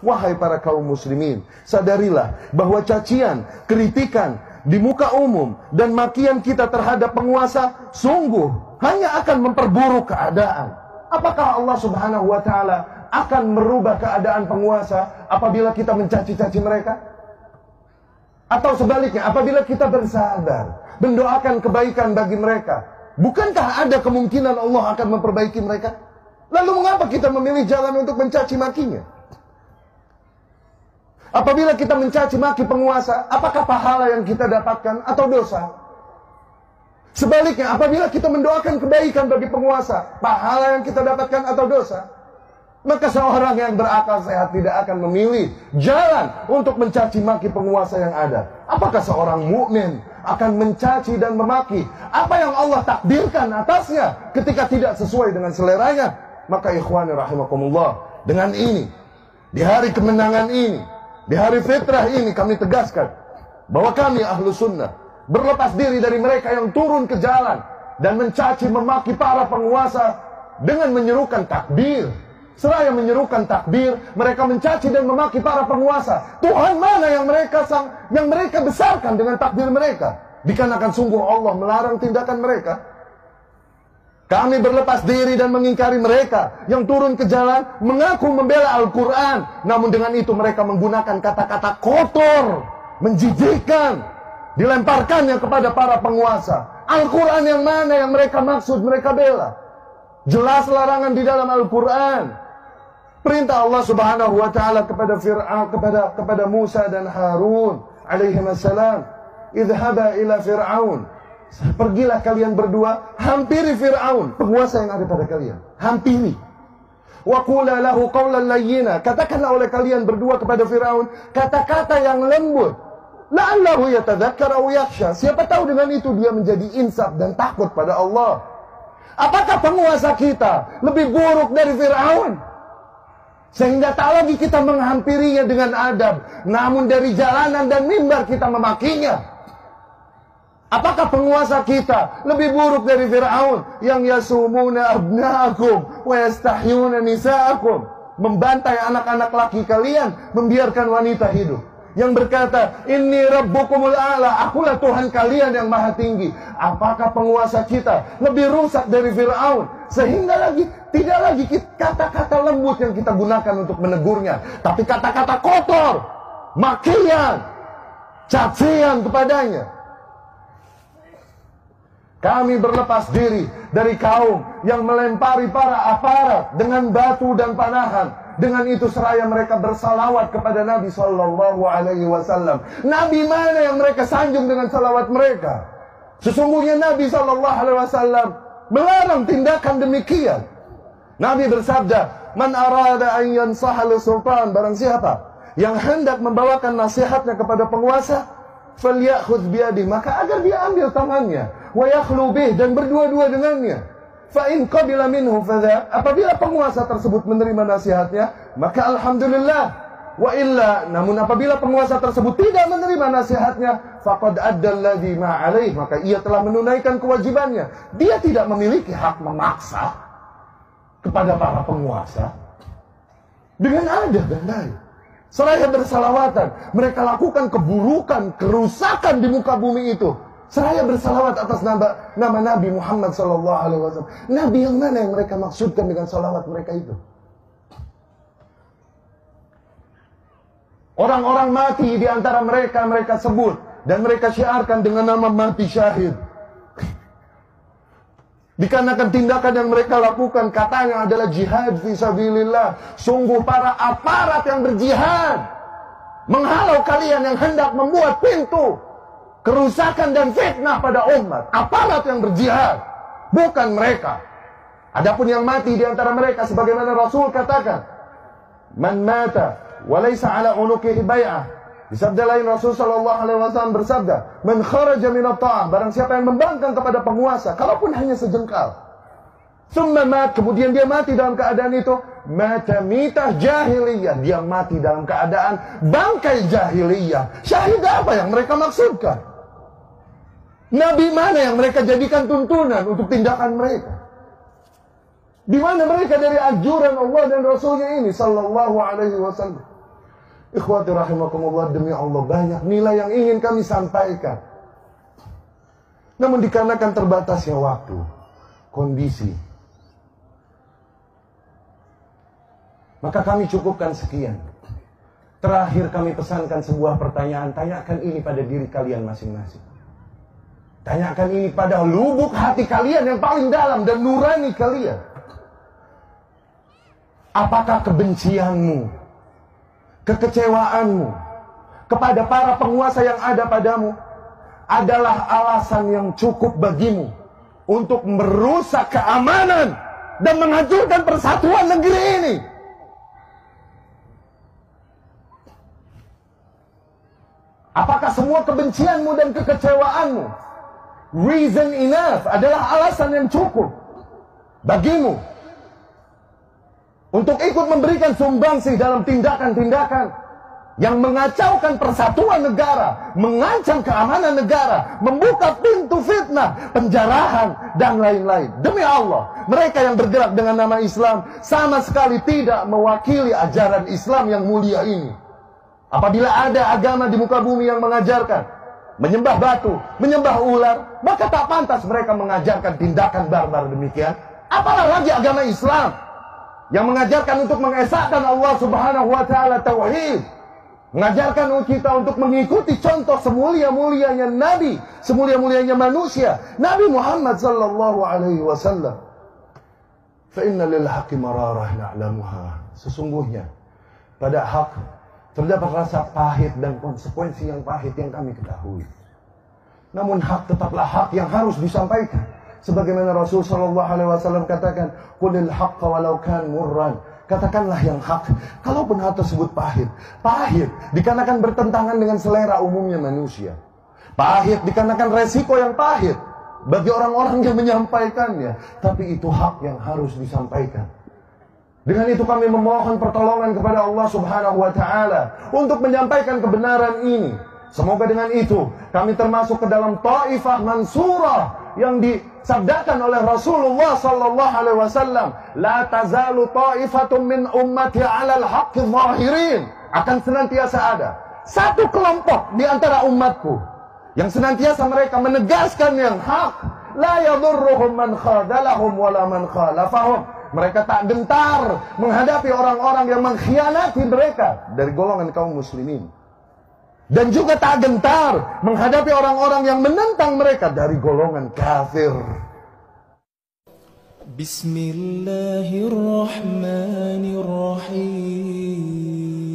Wahai para kaum muslimin, sadarilah bahwa cacian, kritikan di muka umum dan makian kita terhadap penguasa sungguh hanya akan memperburuk keadaan. Apakah Allah Subhanahu wa taala akan merubah keadaan penguasa apabila kita mencaci-caci mereka? Atau sebaliknya, apabila kita bersabar, mendoakan kebaikan bagi mereka, bukankah ada kemungkinan Allah akan memperbaiki mereka? Lalu mengapa kita memilih jalan untuk mencaci makinya? Apabila kita mencaci maki penguasa, apakah pahala yang kita dapatkan atau dosa? Sebaliknya, apabila kita mendoakan kebaikan bagi penguasa, pahala yang kita dapatkan atau dosa? Maka seorang yang berakal sehat tidak akan memilih jalan untuk mencaci maki penguasa yang ada. Apakah seorang mukmin akan mencaci dan memaki apa yang Allah takdirkan atasnya ketika tidak sesuai dengan seleranya? Maka ikhwani rahimakumullah, dengan ini, di hari kemenangan ini, di hari fitrah ini, kami tegaskan bahwa kami ahlu sunnah berlepas diri dari mereka yang turun ke jalan dan mencaci memaki para penguasa dengan menyerukan takbir. Seraya menyerukan takbir, mereka mencaci dan memaki para penguasa. Tuhan mana yang mereka besarkan dengan takbir mereka? Dikarenakan sungguh Allah melarang tindakan mereka. Kami berlepas diri dan mengingkari mereka yang turun ke jalan mengaku membela Al-Quran, namun dengan itu mereka menggunakan kata-kata kotor, menjijikkan, dilemparkannya kepada para penguasa. Al-Quran yang mana yang mereka maksud, mereka bela? Jelas larangan di dalam Al-Quran. Perintah Allah Subhanahu wa taala kepada Fir'aun, kepada Musa dan Harun alaihi wassalam, idhaba ila Fir'aun. Pergilah kalian berdua, hampiri Fir'aun, penguasa yang ada pada kalian. Hampiri. Wa qula lahu qawlan layyina. Katakanlah oleh kalian berdua kepada Fir'aun kata-kata yang lembut. La'allahu yatadzakkar aw yakhsha. Siapa tahu dengan itu dia menjadi insaf dan takut pada Allah. Apakah penguasa kita lebih buruk dari Fir'aun? Sehingga tak lagi kita menghampirinya dengan adab, namun dari jalanan dan mimbar kita memakinya. Apakah penguasa kita lebih buruk dari Fir'aun yang yasumuna abna'akum wa yastahyuna nisa'akum, membantai anak-anak laki kalian, membiarkan wanita hidup, yang berkata inni rabbukumul a'la, akulah Tuhan kalian yang maha tinggi? Apakah penguasa kita lebih rusak dari Fir'aun sehingga tidak lagi kata-kata lembut yang kita gunakan untuk menegurnya, tapi kata-kata kotor, makian, cacian kepadanya? Kami berlepas diri dari kaum yang melempari para aparat dengan batu dan panahan. Dengan itu seraya mereka bersalawat kepada Nabi Sallallahu Alaihi Wasallam. Nabi mana yang mereka sanjung dengan salawat mereka? Sesungguhnya Nabi Sallallahu Alaihi Wasallam melarang tindakan demikian. Nabi bersabda, "Man arada an yansaha li sultan," barang siapa yang hendak membawakan nasihatnya kepada penguasa, falyakhudh biyadi, maka agar dia ambil tangannya, wa yakhlu bih, dan berdua-dua dengannya. Fa in qabila minhu fadha, apabila penguasa tersebut menerima nasihatnya, maka alhamdulillah. Wa illa, namun apabila penguasa tersebut tidak menerima nasihatnya, faqad adda alladhi ma alaih, maka ia telah menunaikan kewajibannya. Dia tidak memiliki hak memaksa kepada para penguasa dengan adab dan baik. Seraya bersalawatan, mereka lakukan keburukan, kerusakan di muka bumi itu. Seraya bersalawat atas nama Nabi Muhammad SAW. Nabi yang mana yang mereka maksudkan dengan salawat mereka itu? Orang-orang mati di antara mereka, mereka sebut dan mereka syiarkan dengan nama mati syahid. Dikarenakan tindakan yang mereka lakukan katanya adalah jihad fisabilillah. Sungguh para aparat yang berjihad menghalau kalian yang hendak membuat pintu kerusakan dan fitnah pada umat. Aparat yang berjihad, bukan mereka. Adapun yang mati di antara mereka, sebagaimana Rasul katakan, man mata walaysa ala unuqihi bai'ah. Di sabda lain Rasul sallallahu alaihi wasallam bersabda, man kharaja min at-ta'ah, barang siapa yang membangkang kepada penguasa, kalaupun hanya sejengkal, summa mat, kemudian dia mati dalam keadaan itu, mata mitah jahiliyah, dia mati dalam keadaan bangkai jahiliyah. Syahid apa yang mereka maksudkan? Nabi mana yang mereka jadikan tuntunan untuk tindakan mereka? Di mana mereka dari anjuran Allah dan Rasulnya ini sallallahu alaihi wasallam? Ikhwati rahimakumullah, demi Allah banyak nilai yang ingin kami sampaikan. Namun dikarenakan terbatasnya waktu, kondisi, maka kami cukupkan sekian. Terakhir kami pesankan sebuah pertanyaan. Tanyakan ini pada diri kalian masing-masing. Tanyakan ini pada lubuk hati kalian yang paling dalam dan nurani kalian. Apakah kebencianmu, kekecewaanmu kepada para penguasa yang ada padamu adalah alasan yang cukup bagimu untuk merusak keamanan dan menghancurkan persatuan negeri ini? Apakah semua kebencianmu dan kekecewaanmu reason enough, adalah alasan yang cukup bagimu untuk ikut memberikan sumbangsih dalam tindakan-tindakan yang mengacaukan persatuan negara, mengancam keamanan negara, membuka pintu fitnah, penjarahan, dan lain-lain? Demi Allah, mereka yang bergerak dengan nama Islam sama sekali tidak mewakili ajaran Islam yang mulia ini. Apabila ada agama di muka bumi yang mengajarkan menyembah batu, menyembah ular, maka tak pantas mereka mengajarkan tindakan barbar demikian. Apalagi lagi agama Islam yang mengajarkan untuk mengesahkan Allah Subhanahu wa taala tauhid, mengajarkan kita untuk mengikuti contoh semulia-mulianya Nabi, semulia-mulianya manusia, Nabi Muhammad sallallahu alaihi wasallam. Fa inna lil haqqi mararah na'lamuha. Sesungguhnya pada hak terdapat rasa pahit dan konsekuensi yang pahit yang kami ketahui. Namun hak tetaplah hak yang harus disampaikan. Sebagaimana Rasul sallallahu alaihi wasallam katakan, "Qulil haqqa walau kan murran." Katakanlah yang hak, kalaupun hal tersebut pahit. Pahit dikarenakan bertentangan dengan selera umumnya manusia. Pahit dikarenakan resiko yang pahit bagi orang-orang yang menyampaikannya. Tapi itu hak yang harus disampaikan. Dengan itu kami memohon pertolongan kepada Allah Subhanahu wa taala untuk menyampaikan kebenaran ini. Semoga dengan itu kami termasuk ke dalam Taifah Mansurah yang disabdakan oleh Rasulullah sallallahu alaihi wasallam, "La tazalu ta'ifatun min ummati 'alal haqqi zahirin." Akan senantiasa ada satu kelompok di antara umatku yang senantiasa mereka menegaskan yang hak. La yadurruhum man khadalahum wala man khalafahum. Mereka tak gentar menghadapi orang-orang yang mengkhianati mereka dari golongan kaum muslimin. Dan juga tak gentar menghadapi orang-orang yang menentang mereka dari golongan kafir. Bismillahirrahmanirrahim.